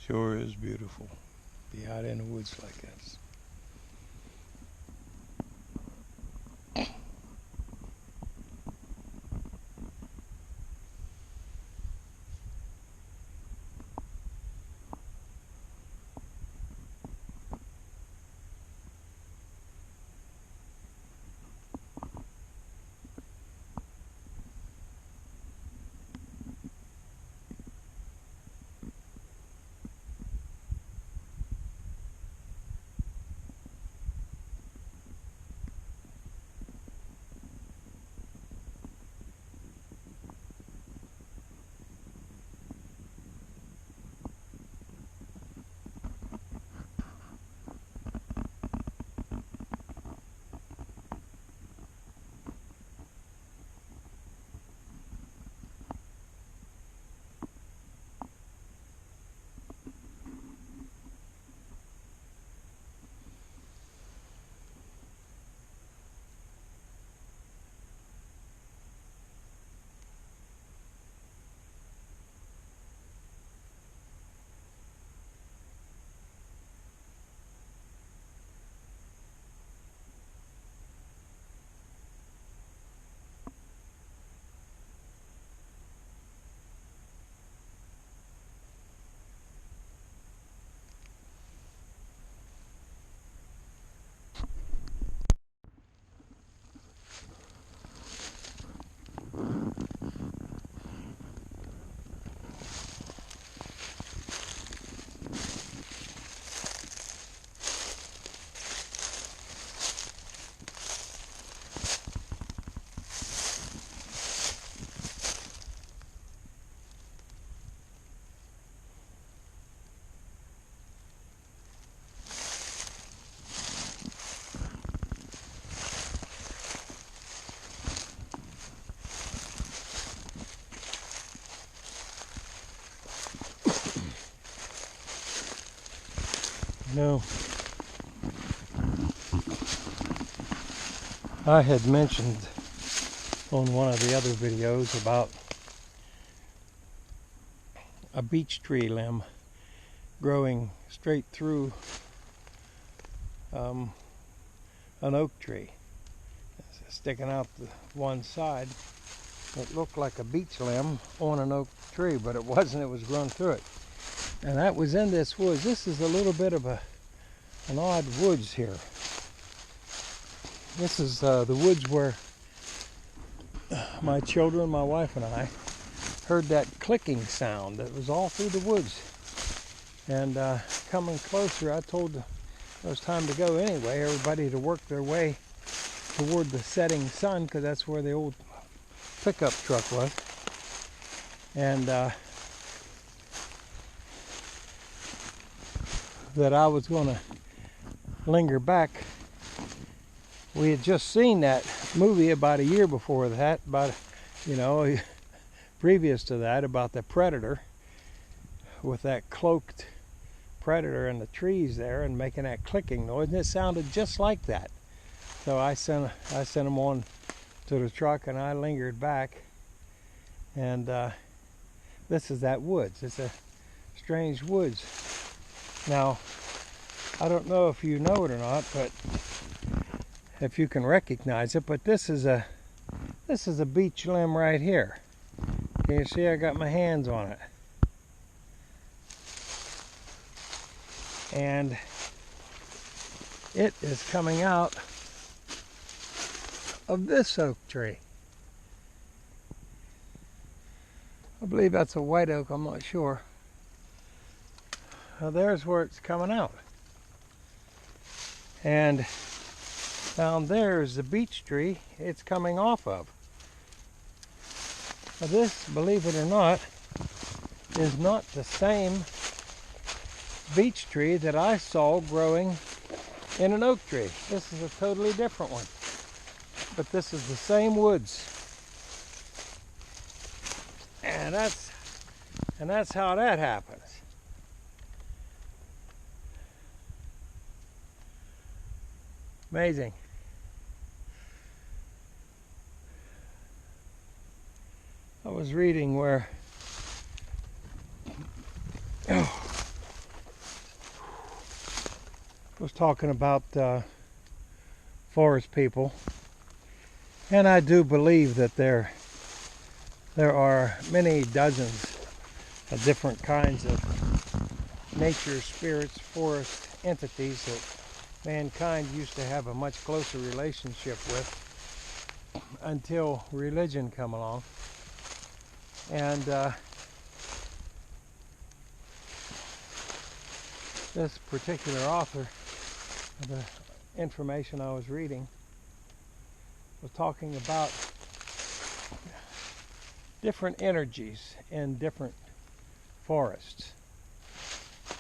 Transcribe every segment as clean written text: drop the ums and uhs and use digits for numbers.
Sure is beautiful. Be out in the woods like this. No, I had mentioned on one of the other videos about a beech tree limb growing straight through an oak tree, sticking out the one side. It looked like a beech limb on an oak tree, but it wasn't. It was grown through it. And that was in this woods. This is a little bit of an odd woods here. This is the woods where my children, my wife, and I heard that clicking sound that was all through the woods. And coming closer, I told it was time to go anyway. Everybody to work their way toward the setting sun, because that's where the old pickup truck was. And that I was going to linger back. We had just seen that movie about a year before that, previous to that, about the predator, with that cloaked predator in the trees there and making that clicking noise, and it sounded just like that. So I sent them on to the truck, and I lingered back. And this is that woods. It's a strange woods. Now, I don't know if you know it or not, but if you can recognize it, but this is a beech limb right here. Can you see I got my hands on it? And it is coming out of this oak tree. I believe that's a white oak, I'm not sure. Now there's where it's coming out. And down there is the beech tree it's coming off of. Now this, believe it or not, is not the same beech tree that I saw growing in an oak tree. This is a totally different one. But this is the same woods. And that's how that happens. Amazing. I was reading where was talking about forest people, and I do believe that there are many dozens of different kinds of nature spirits, forest entities that mankind used to have a much closer relationship with until religion come along. And this particular author, the information I was reading, was talking about different energies in different forests,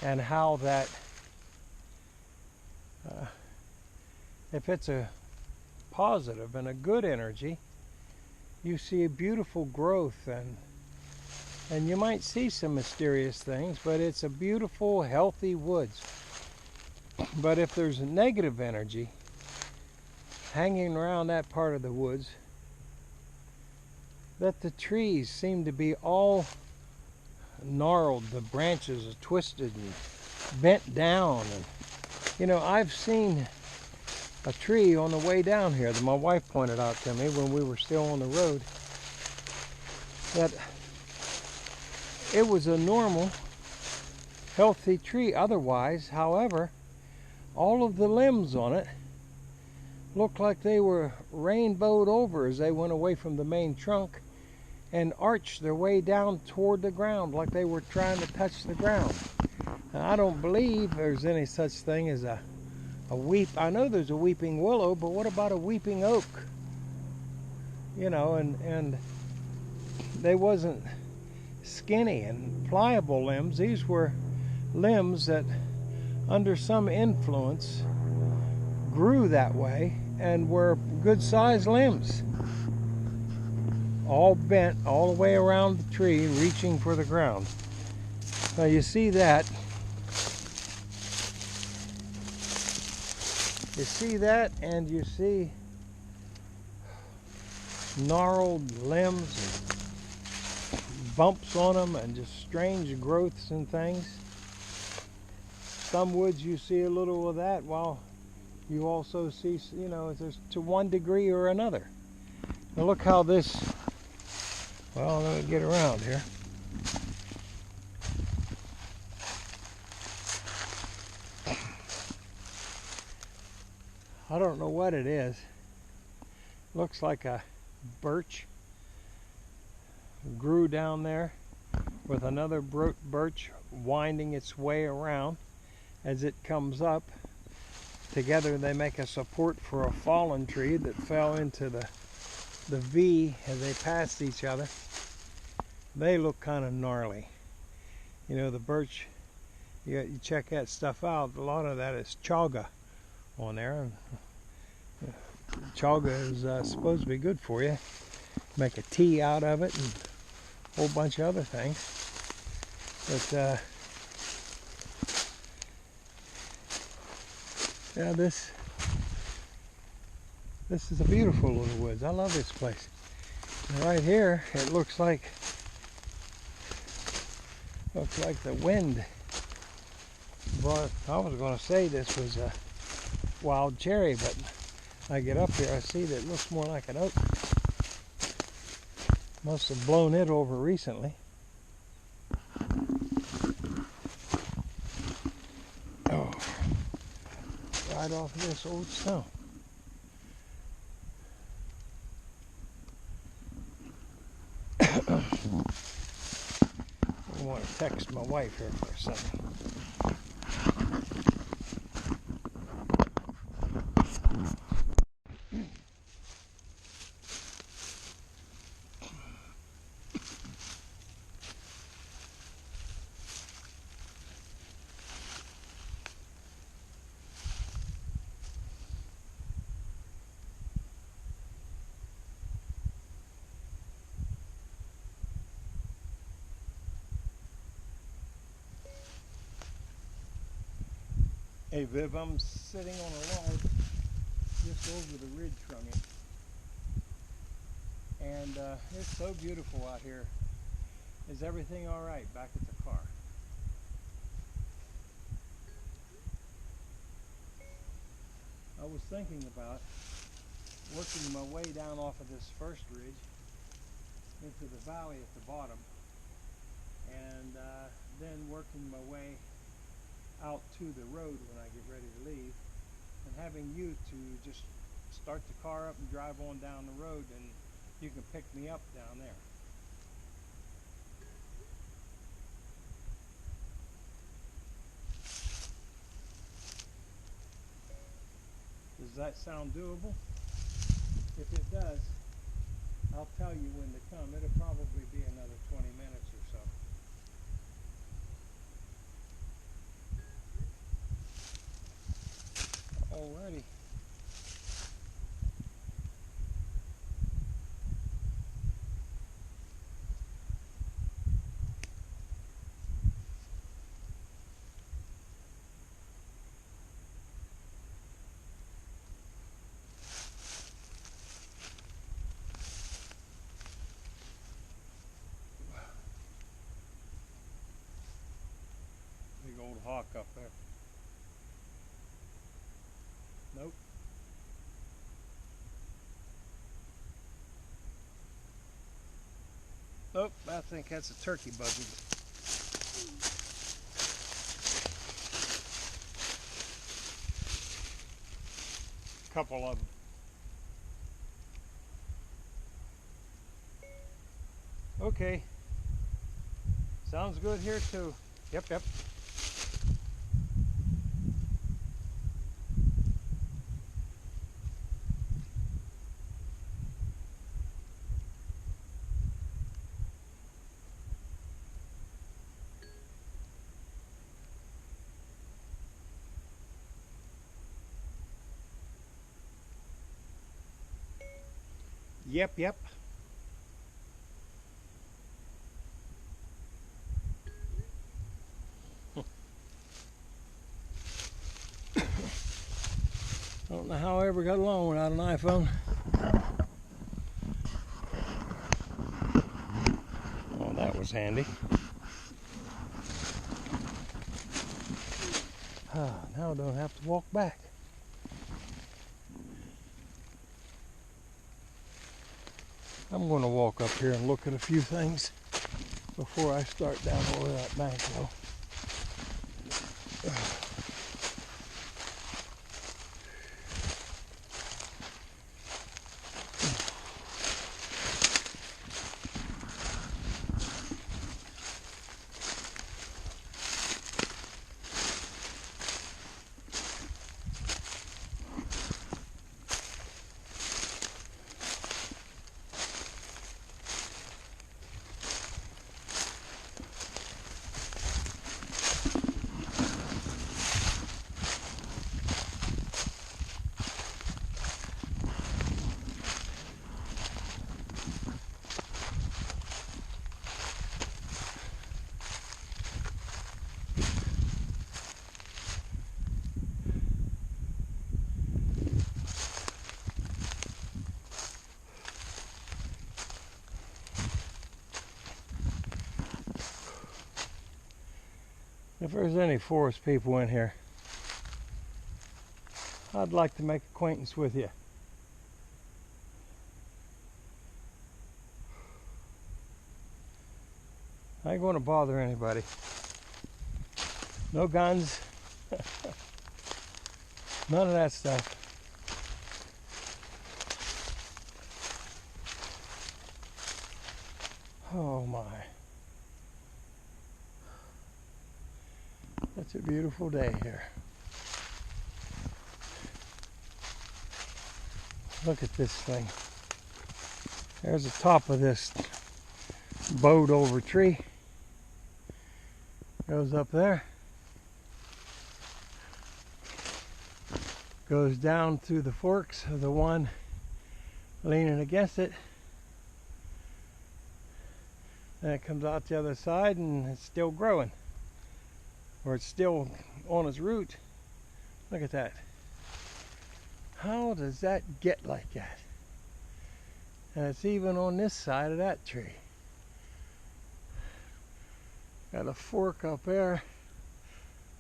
and how that if it's a positive and a good energy, you see a beautiful growth, and you might see some mysterious things, but it's a beautiful, healthy woods. But if there's a negative energy hanging around that part of the woods, that the trees seem to be all gnarled, the branches are twisted and bent down. And you know, I've seen a tree on the way down here that my wife pointed out to me when we were still on the road, that it was a normal, healthy tree otherwise. However, all of the limbs on it looked like they were rainbowed over as they went away from the main trunk and arched their way down toward the ground like they were trying to touch the ground. Now, I don't believe there's any such thing as a I know there's a weeping willow, but what about a weeping oak? You know, and they wasn't skinny and pliable limbs. These were limbs that under some influence grew that way and were good sized limbs, all bent all the way around the tree, reaching for the ground. Now you see that. You see that, and you see gnarled limbs and bumps on them and just strange growths and things. Some woods you see a little of that, while you also see, you know, there's to one degree or another. Now look how this, well, let me get around here. I don't know what it is. Looks like a birch grew down there with another birch winding its way around. As it comes up, together they make a support for a fallen tree that fell into the V as they passed each other. They look kind of gnarly. You know, the birch, you check that stuff out, a lot of that is chaga on there. Chaga is supposed to be good for you. Make a tea out of it and a whole bunch of other things. But yeah, this is a beautiful little woods. I love this place. And right here, it looks like the wind brought. I was going to say this was a wild cherry, but I get up here, I see that it looks more like an oak. Must have blown it over recently. Oh, right off of this old stone. I want to text my wife here for a second. Hey Viv, I'm sitting on a log just over the ridge from you, and it's so beautiful out here. Is everything all right back at the car? was thinking about working my way down off of this first ridge into the valley at the bottom, and then working my way out to the road when I get ready to leave, and having you to just start the car up and drive on down the road, and you can pick me up down there. Does that sound doable? If it does, I'll tell you when to come. It'll probably be another 20 minutes or so. Alrighty. Big old hawk up there. Nope. Nope, I think that's a turkey buzzard. Couple of them. Okay. Sounds good here too. Yep. Yep. Don't know how I ever got along without an iPhone. Oh, that was handy. Now I don't have to walk back. I'm going to walk up here and look at a few things before I start down over that bank though. If there's any forest people in here, I'd like to make acquaintance with you. I ain't going to bother anybody. No guns. None of that stuff. Oh my. It's a beautiful day here. Look at this thing. There's the top of this bowed over tree. Goes up there. Goes down through the forks of the one leaning against it. And it comes out the other side and it's still growing. Or it's still on its root. Look at that. How does that get like that? And it's even on this side of that tree. Got a fork up there,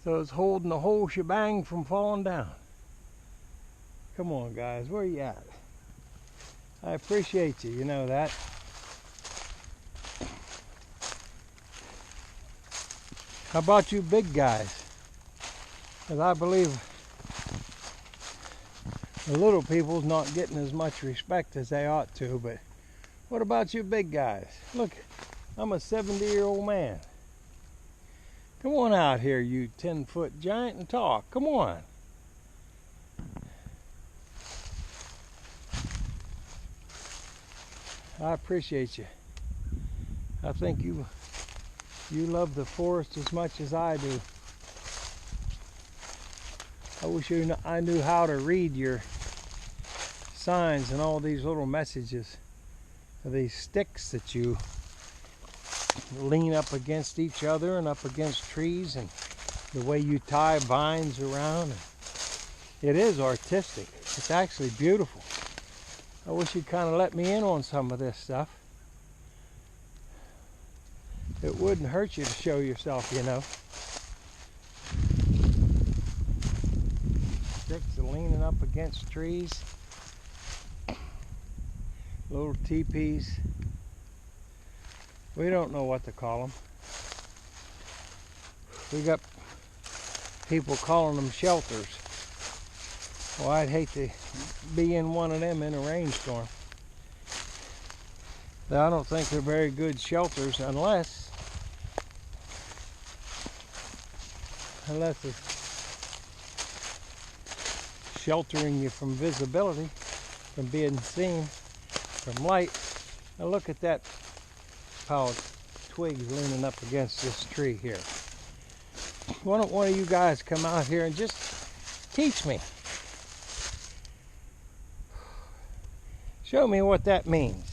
so it's holding the whole shebang from falling down. Come on, guys, where you at? I appreciate you, you know that. How about you big guys? Because I believe the little people's not getting as much respect as they ought to, but what about you big guys? Look, I'm a 70-year-old man. Come on out here, you 10-foot giant, and talk. Come on. I appreciate you. I think you love the forest as much as I do. I wish I knew how to read your signs and all these little messages. These sticks that you lean up against each other and up against trees, and the way you tie vines around. It is artistic. It's actually beautiful. I wish you'd kind of let me in on some of this stuff. It wouldn't hurt you to show yourself, you know. Sticks are leaning up against trees. Little teepees. We don't know what to call them. We got people calling them shelters. Well, I'd hate to be in one of them in a rainstorm. I don't think they're very good shelters unless it's sheltering you from visibility, from being seen, from light. Now look at that pile of twigs leaning up against this tree here. Why don't one of you guys come out here and just teach me? Show me what that means.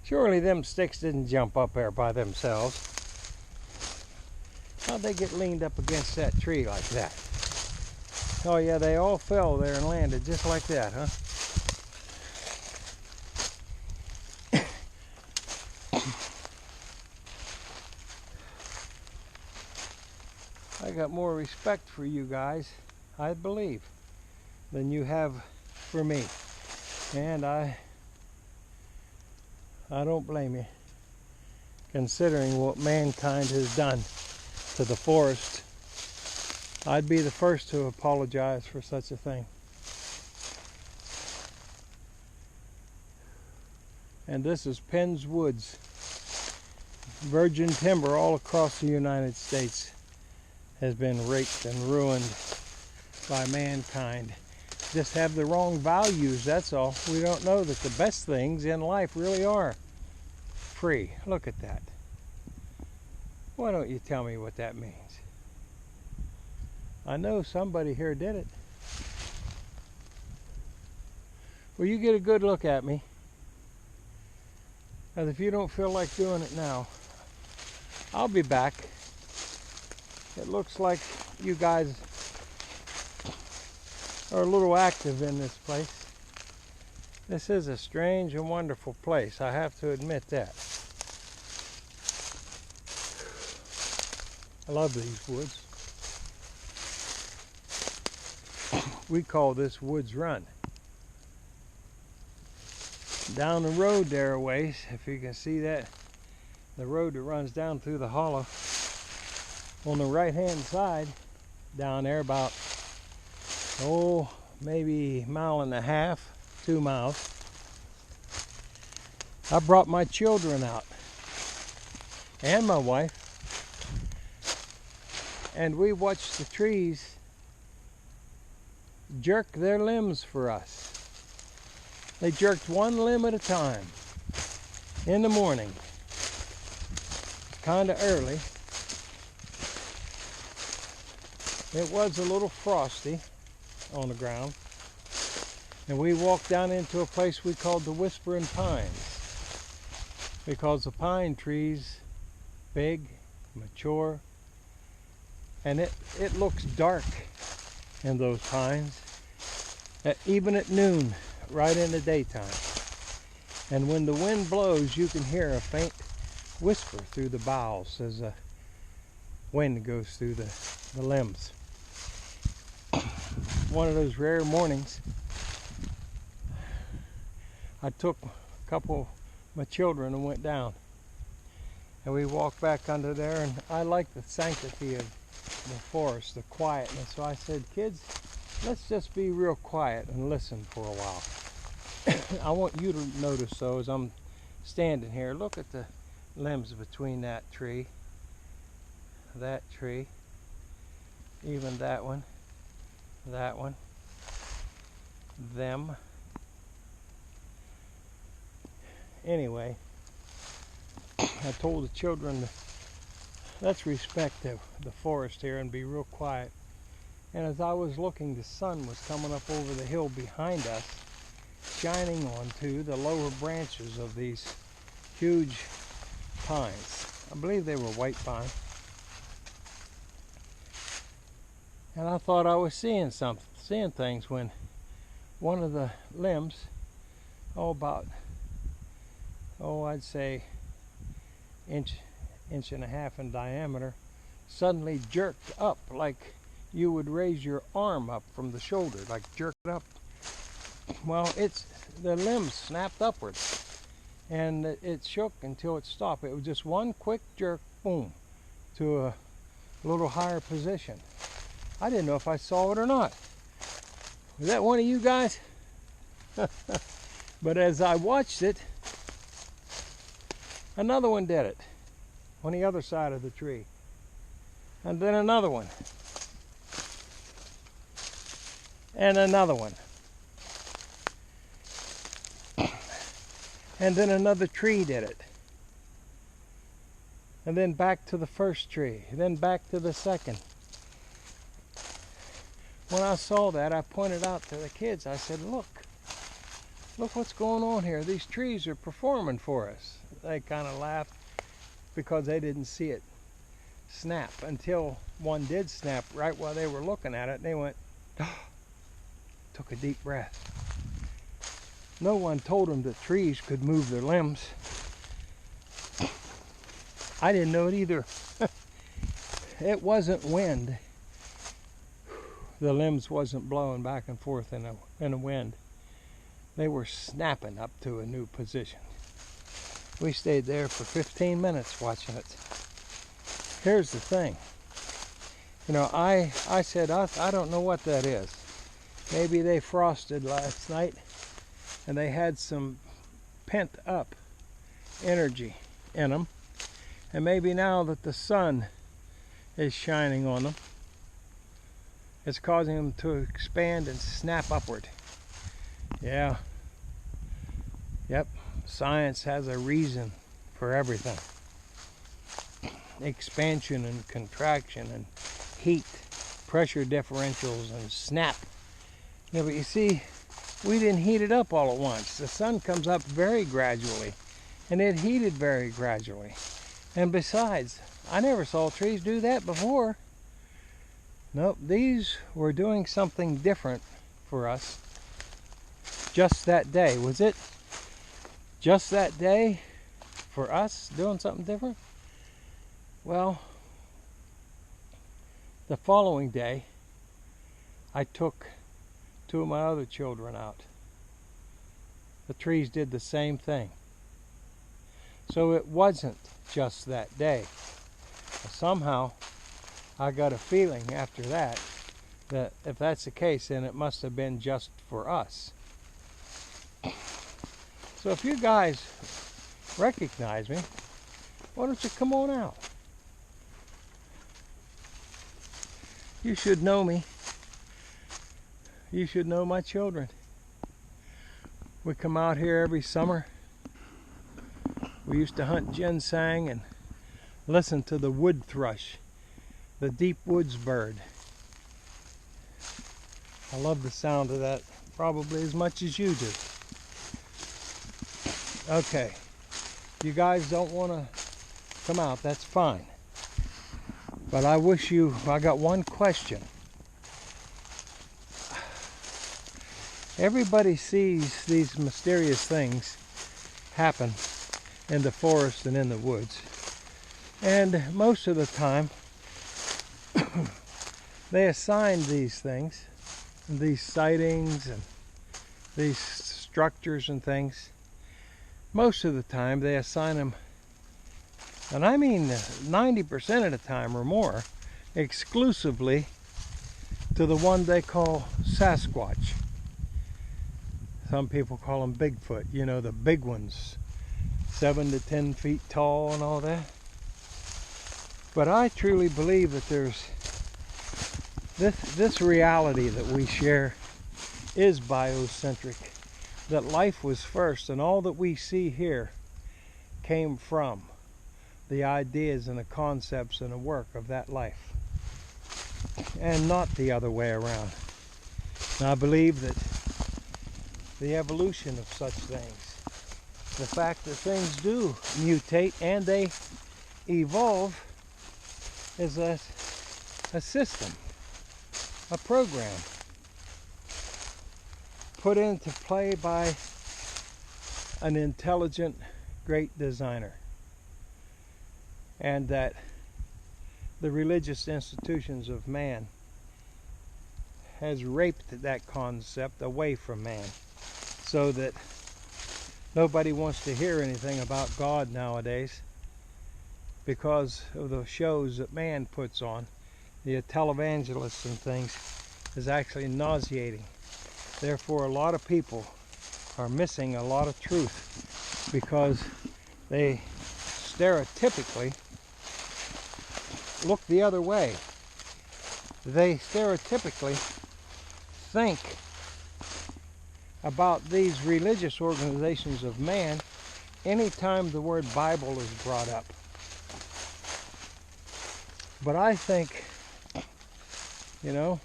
Surely them sticks didn't jump up there by themselves. How'd they get leaned up against that tree like that? Oh yeah, they all fell there and landed just like that, huh? I got more respect for you guys, I believe, than you have for me. And I don't blame you, considering what mankind has done to the forest. I'd be the first to apologize for such a thing. And this is Penn's Woods. Virgin timber all across the United States has been raped and ruined by mankind. Just have the wrong values, that's all. We don't know that the best things in life really are free. Look at that. Why don't you tell me what that means? I know somebody here did it. Will you get a good look at me? Because if you don't feel like doing it now, I'll be back. It looks like you guys are a little active in this place. This is a strange and wonderful place, I have to admit that. I love these woods. We call this Woods Run. Down the road there a ways, if you can see that, the road that runs down through the hollow. On the right hand side, down there about, maybe a mile and a half, 2 miles, I brought my children out and my wife, and we watched the trees jerk their limbs for us. They jerked one limb at a time in the morning, kind of early. It was a little frosty on the ground, and we walked down into a place we called the Whispering Pines, because the pine trees, big, mature, and it looks dark in those pines, even at noon, right in the daytime. And when the wind blows, you can hear a faint whisper through the boughs as the wind goes through the limbs. one of those rare mornings, I took a couple of my children and went down. And we walked back under there, and I like the sanctity of the forest, the quietness. So I said, kids, let's just be real quiet and listen for a while. I want you to notice, though, as I'm standing here, look at the limbs between that tree, even that one, them. Anyway, I told the children, let's respect the forest here and be real quiet. And as I was looking, the sun was coming up over the hill behind us, shining onto the lower branches of these huge pines. I believe they were white pine. And I thought I was seeing things, when one of the limbs, I'd say inch and a half in diameter, suddenly jerked up like you would raise your arm up from the shoulder, like jerk it up. Well, the limbs snapped upward, and it shook until it stopped. It was just one quick jerk, boom, to a little higher position. I didn't know if I saw it or not. Was that one of you guys? But as I watched it, another one did it on the other side of the tree. And then another one. And another one. And then another tree did it. And then back to the first tree. And then back to the second. When I saw that, I pointed out to the kids. I said, look what's going on here. These trees are performing for us. They kind of laughed because they didn't see it snap until one did snap right while they were looking at it. And they went, oh, took a deep breath. No one told them that trees could move their limbs. I didn't know it either. It wasn't wind. The limbs wasn't blowing back and forth in a wind. They were snapping up to a new position. We stayed there for 15 minutes watching it. Here's the thing. You know, I said, I don't know what that is. Maybe they frosted last night and they had some pent up energy in them. And maybe now that the sun is shining on them, it's causing them to expand and snap upward. Yeah. Yep. Science has a reason for everything. Expansion and contraction and heat, pressure differentials and snap. Yeah, but you see, we didn't heat it up all at once. The sun comes up very gradually, and it heated very gradually. And besides, I never saw trees do that before. Nope, these were doing something different for us just that day. Was it just that day for us doing something different? Well, the following day, I took two of my other children out. The trees did the same thing. So it wasn't just that day. Somehow, I got a feeling after that if that's the case, then it must have been just for us. So if you guys recognize me, why don't you come on out? You should know me. You should know my children. We come out here every summer. We used to hunt ginseng and listen to the wood thrush, the deep woods bird. I love the sound of that probably as much as you do. Okay, you guys don't want to come out, that's fine. But I got one question. Everybody sees these mysterious things happen in the forest and in the woods. And most of the time, they assign these things these sightings and these structures and things, most of the time they assign them, and I mean 90% of the time or more, exclusively to the one they call Sasquatch. Some people call them Bigfoot, you know, the big ones, 7 to 10 feet tall and all that. But I truly believe that there's this reality that we share is biocentric, that life was first, and all that we see here came from the ideas and the concepts and the work of that life, and not the other way around. And I believe that the evolution of such things, the fact that things do mutate and they evolve, is a system, a program put into play by an intelligent, great designer. And that the religious institutions of man has raped that concept away from man, so that nobody wants to hear anything about God nowadays because of the shows that man puts on. The televangelists and things is actually nauseating. Therefore, a lot of people are missing a lot of truth because they stereotypically look the other way. They stereotypically think about these religious organizations of man anytime the word Bible is brought up. But I think, you know,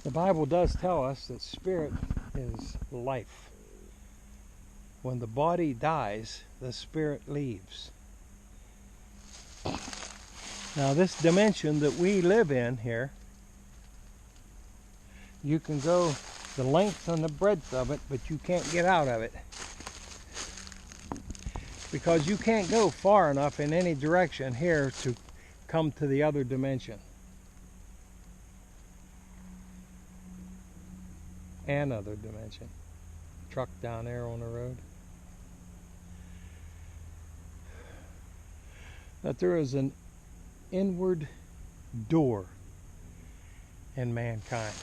the Bible does tell us that spirit is life. When the body dies, the spirit leaves. Now, this dimension that we live in here, you can go the length and the breadth of it, but you can't get out of it. Because you can't go far enough in any direction here to come to the other dimension. Another dimension. Truck down there on the road. That there is an inward door in mankind.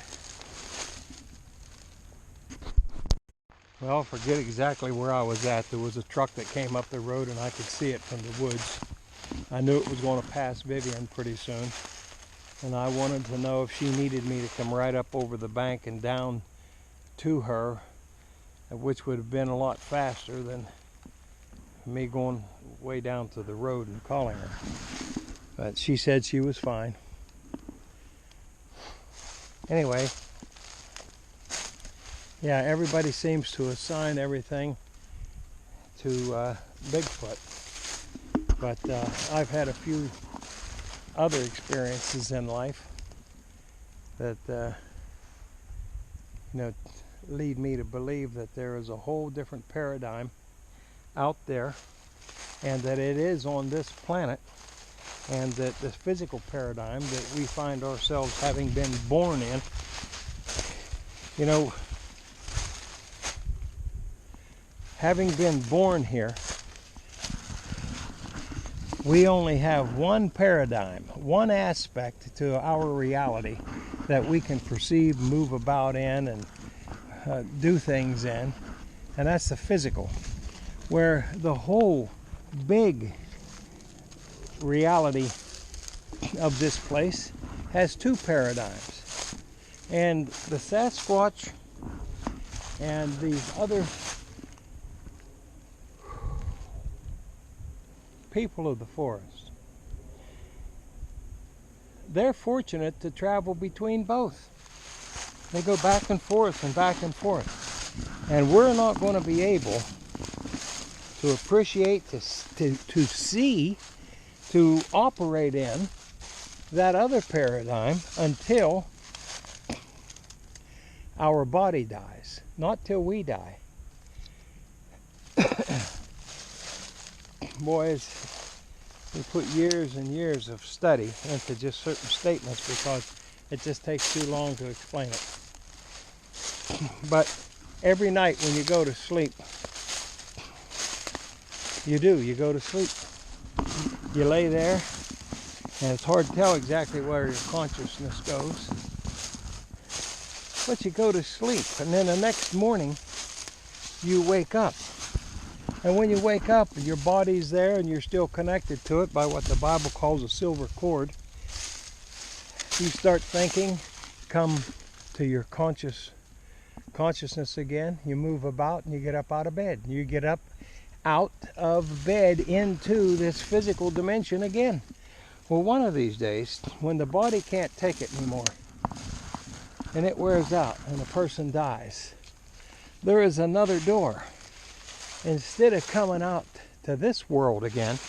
Well, forget exactly where I was at. There was a truck that came up the road and I could see it from the woods. I knew it was going to pass Vivian pretty soon. And I wanted to know if she needed me to come right up over the bank and down to her, which would have been a lot faster than me going way down to the road and calling her. But she said she was fine. Anyway, yeah, everybody seems to assign everything to Bigfoot. But I've had a few other experiences in life that lead me to believe that there is a whole different paradigm out there, and that it is on this planet, and that the physical paradigm that we find ourselves having been born in, you know, having been born here, we only have one paradigm, one aspect to our reality that we can perceive, move about in, and do things in, and that's the physical, where the whole big reality of this place has two paradigms. And the Sasquatch and these other people of the forest, they're fortunate to travel between both. They go back and forth and back and forth. And we're not going to be able to appreciate, to see, to operate in that other paradigm until our body dies, not till we die. Boys, we put years and years of study into just certain statements because It just takes too long to explain it. But every night when you go to sleep, you go to sleep. You lay there, and it's hard to tell exactly where your consciousness goes. But you go to sleep, and then the next morning, you wake up. And when you wake up, your body's there, and you're still connected to it by what the Bible calls a silver cord. You start thinking, come to your consciousness again. You move about, and you get up out of bed. You get up out of bed into this physical dimension again. Well, one of these days, when the body can't take it anymore, and it wears out, and a person dies, there is another door. Instead of coming out to this world again,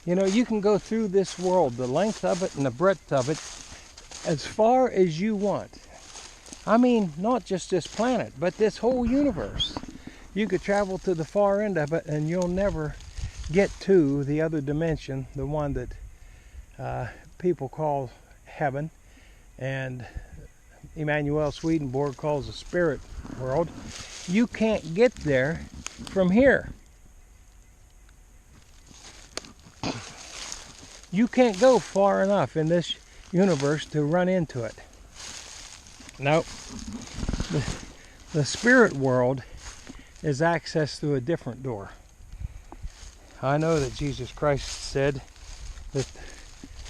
you can go through this world, the length of it and the breadth of it, as far as you want. I mean, not just this planet, but this whole universe. You could travel to the far end of it, and you'll never get to the other dimension, the one that people call heaven, and Emanuel Swedenborg calls the spirit world. You can't get there from here. You can't go far enough in this universe to run into it. Nope. The spirit world is access through a different door. I know that Jesus Christ said that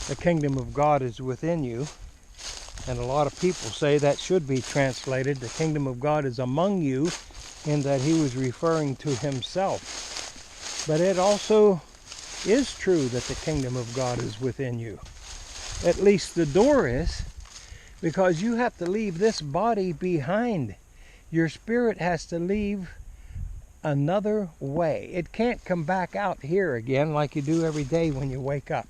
the kingdom of God is within you, and a lot of people say that should be translated, the kingdom of God is among you, in that he was referring to himself. But it also is true that the kingdom of God is within you. At least the door is, because you have to leave this body behind. Your spirit has to leave another way. It can't come back out here again like you do every day when you wake up.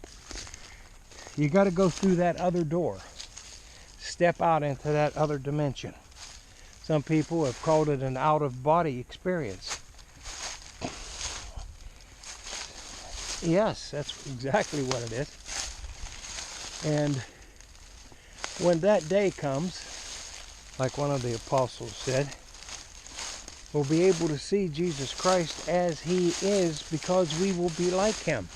You got to go through that other door. Step out into that other dimension. Some people have called it an out-of-body experience. Yes, that's exactly what it is. And when that day comes, like one of the apostles said, we'll be able to see Jesus Christ as he is, because we will be like him.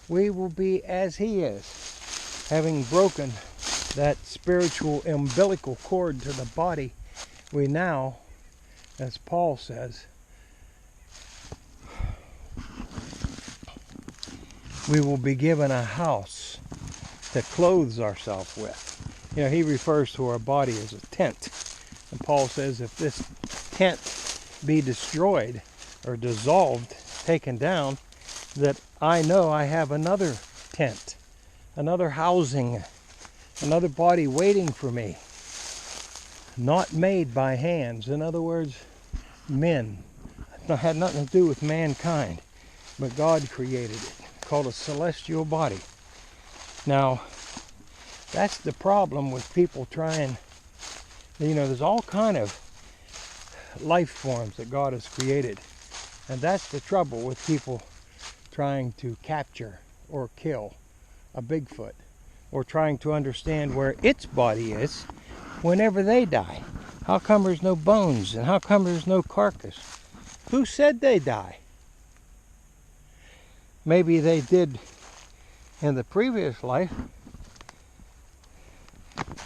We will be as he is, having broken that spiritual umbilical cord to the body. We now, as Paul says, we will be given a house to clothe ourselves with. He refers to our body as a tent. And Paul says if this tent be destroyed or dissolved, taken down, that I know I have another tent, another housing, another body waiting for me. Not made by hands. In other words, men. It had nothing to do with mankind, but God created it, called a celestial body. Now, that's the problem with people trying, there's all kind of life forms that God has created. And that's the trouble with people trying to capture or kill a Bigfoot, or trying to understand where its body is whenever they die. How come there's no bones, and how come there's no carcass? Who said they die? Maybe they did in the previous life.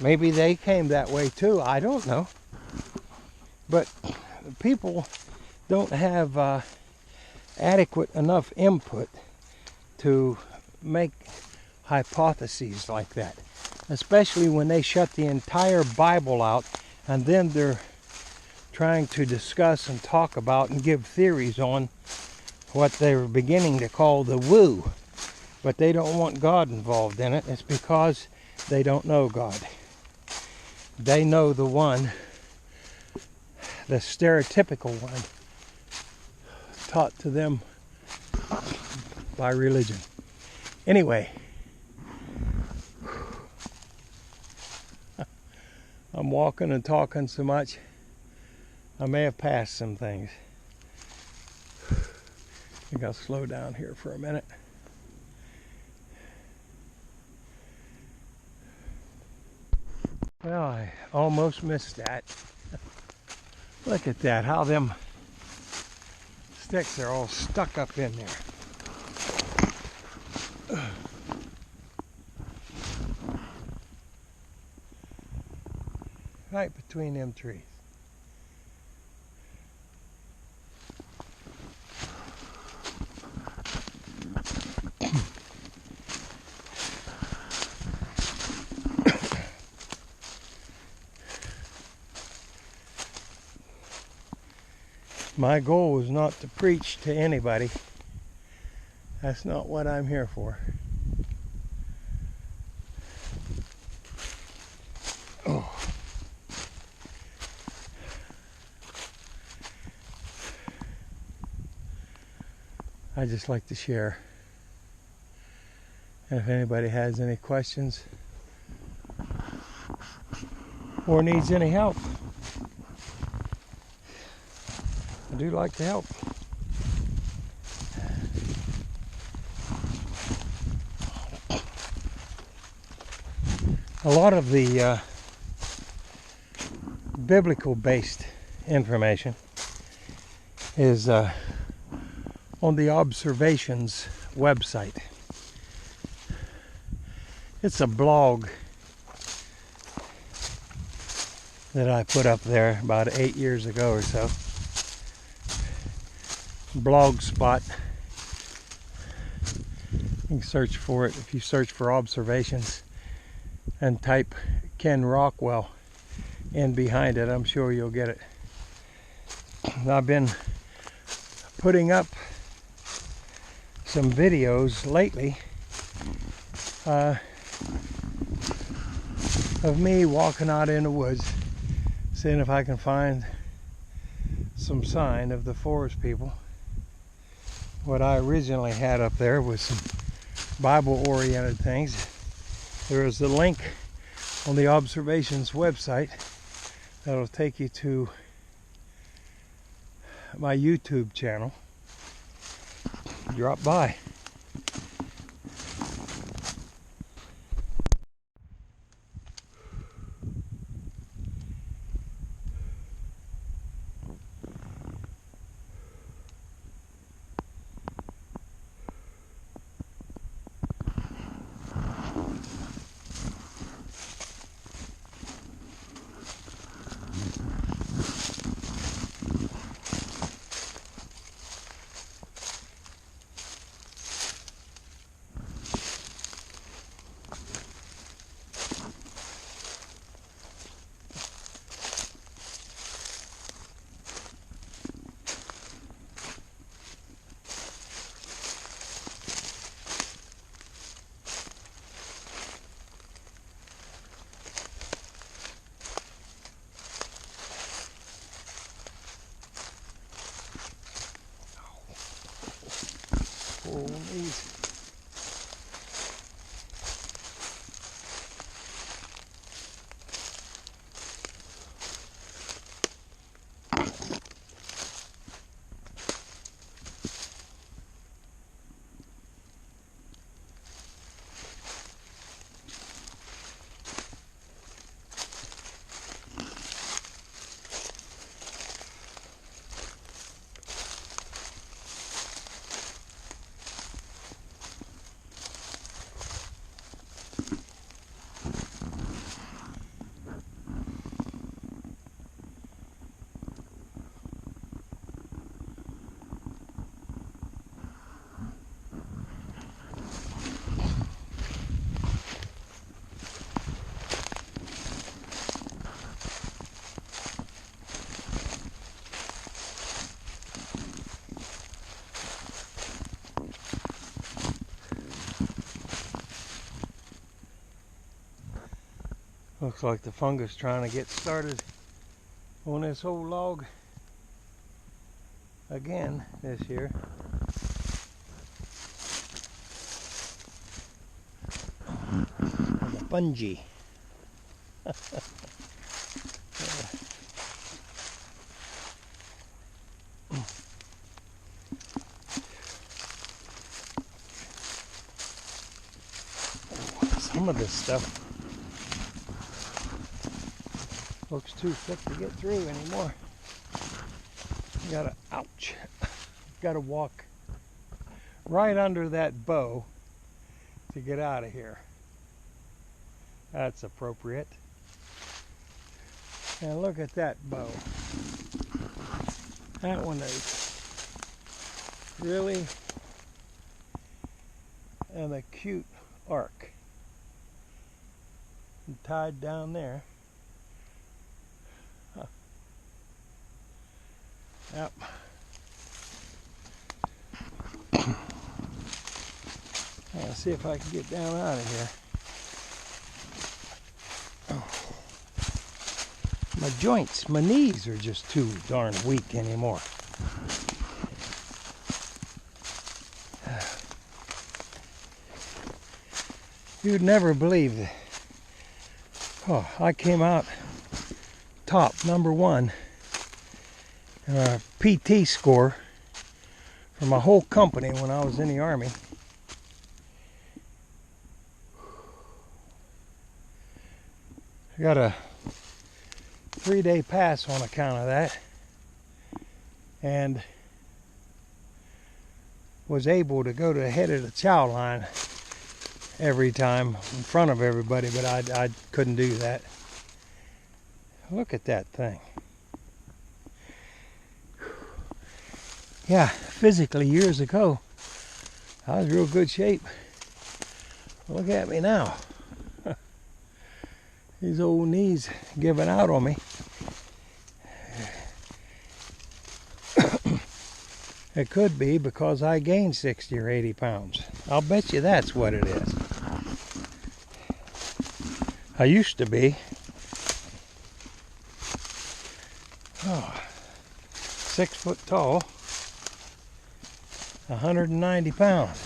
Maybe they came that way too. I don't know. But people don't have adequate enough input to make hypotheses like that, especially when they shut the entire Bible out, and then they're trying to discuss and talk about and give theories on what they're beginning to call the woo. But they don't want God involved in it. It's because they don't know God. They know the one, the stereotypical one, taught to them by religion. Anyway, I'm walking and talking so much, I may have passed some things. I think I'll slow down here for a minute. Well, I almost missed that. Look at that, how them sticks are all stuck up in there. Right between them trees. My goal is not to preach to anybody. That's not what I'm here for. Oh. I just like to share. And if anybody has any questions or needs any help, I do like to help. A lot of the biblical-based information is on the Observations website. It's a blog that I put up there about 8 years ago or so. Blog spot. You can search for it if you search for Observations and type Ken Rockwell in behind it. I'm sure you'll get it. I've been putting up some videos lately of me walking out in the woods, seeing if I can find some sign of the forest people. What I originally had up there was some Bible-oriented things. There is a link on the Observations website that'll take you to my YouTube channel. Drop by. Oh, easy. Looks like the fungus trying to get started on this whole log again this year. The fungi. Some of this stuff Looks too thick to get through anymore. Ouch. Gotta walk right under that bow to get out of here. That's appropriate. And look at that bow. That one is really an acute arc. And tied down there. Huh. Yep. Let's see if I can get down out of here. My joints, my knees are just too darn weak anymore. You'd never believe it. Oh, I came out top, #1 in a PT score for my whole company when I was in the Army. I got a 3-day pass on account of that, and was able to go to the head of the chow line every time in front of everybody, but I couldn't do that. Look at that thing. Yeah, physically years ago I was in real good shape. Look at me now. These old knees giving out on me. It could be because I gained 60 or 80 pounds. I'll bet you that's what it is. I used to be 6 foot tall, 190 pounds.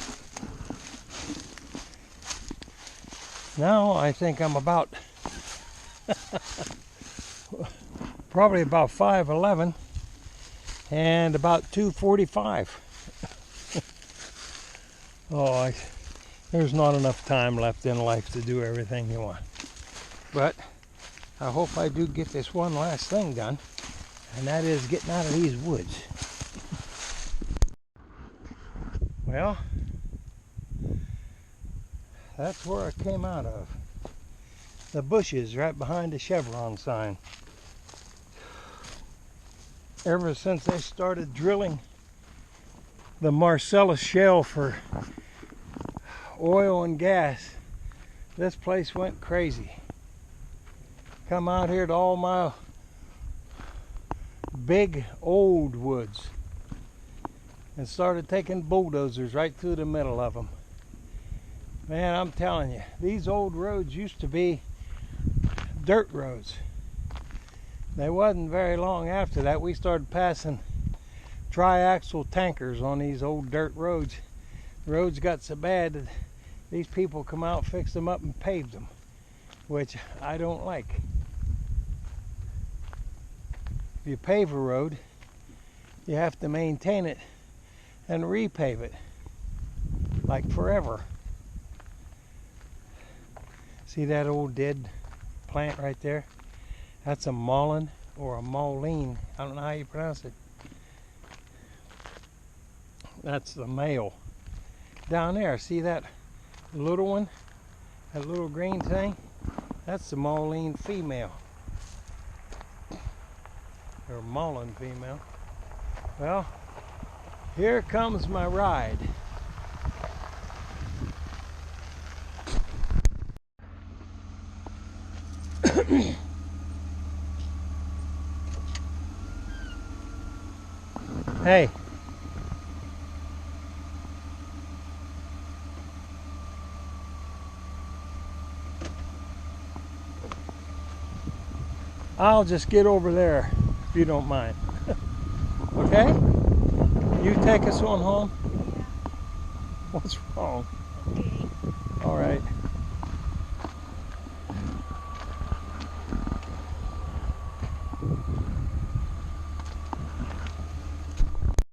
Now I think I'm about probably about 5'11" and about 245. There's not enough time left in life to do everything you want. But I hope I do get this one last thing done, and that is getting out of these woods. Well, that's where I came out of. The bushes right behind the Chevron sign. Ever since they started drilling the Marcellus Shale for oil and gas, this place went crazy. Come out here to all my big old woods and started taking bulldozers right through the middle of them. Man, I'm telling you, these old roads used to be dirt roads. They wasn't very long after that we started passing triaxle tankers on these old dirt roads. The roads got so bad that these people come out, fixed them up, and paved them, which I don't like. If you pave a road, you have to maintain it and repave it, like forever. See that old dead plant right there? That's a mullein or a mullein. I don't know how you pronounce it. That's the male. Down there, see that little one? That little green thing? That's the mullein female. Or mullein female. Well, here comes my ride. Hey. I'll just get over there if you don't mind. Okay? You take us on home? What's wrong? Okay.